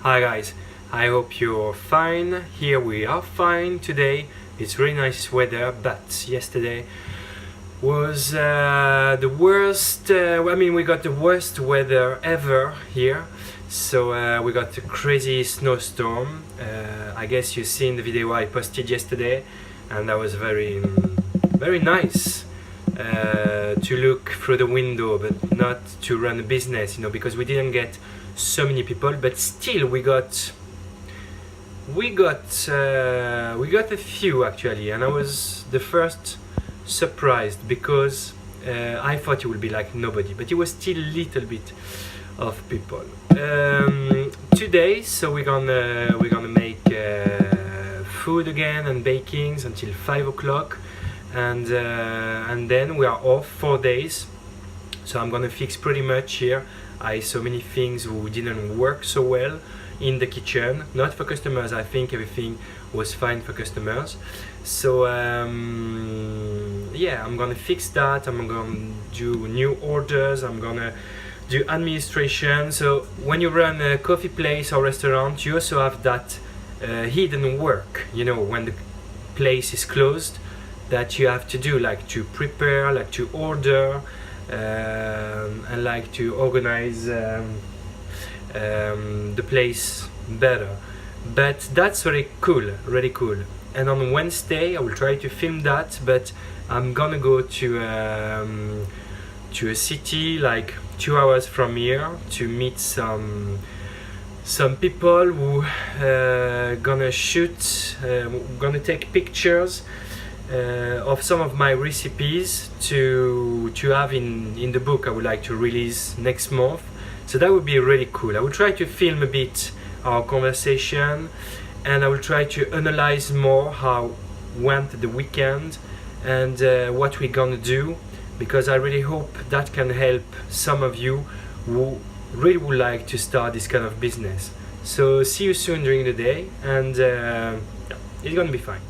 Hi guys, I hope you're fine. Here we are fine today. It's really nice weather, but yesterday was the worst. We got the worst weather ever here. So we got a crazy snowstorm. I guess you seen the video I posted yesterday, and that was very nice to look through the window, but not to run a business, because we didn't get so many people, but still we got a few actually, and I was the first surprised because I thought it would be like nobody, but it was still a little bit of people. Today, so we're gonna make food again and bakings until 5 o'clock, and then we are off 4 days. So I'm gonna fix pretty much here. I saw many things who didn't work so well in the kitchen, not for customers. I think everything was fine for customers. So yeah, I'm gonna fix that. I'm gonna do new orders. I'm gonna do administration. So when you run a coffee place or restaurant, you also have that hidden work, when the place is closed, that you have to do, like to prepare, like to order, and like to organize the place better. But that's really cool. And on Wednesday I will try to film that, but I'm gonna go to a city like 2 hours from here to meet some people who gonna shoot, gonna take pictures of some of my recipes to have in the book I would like to release next month. So that would be really cool. I will try to film a bit our conversation, and I will try to analyze more how went the weekend and what we're gonna do, because I really hope that can help some of you who really would like to start this kind of business. So see you soon during the day, and it's gonna be fine.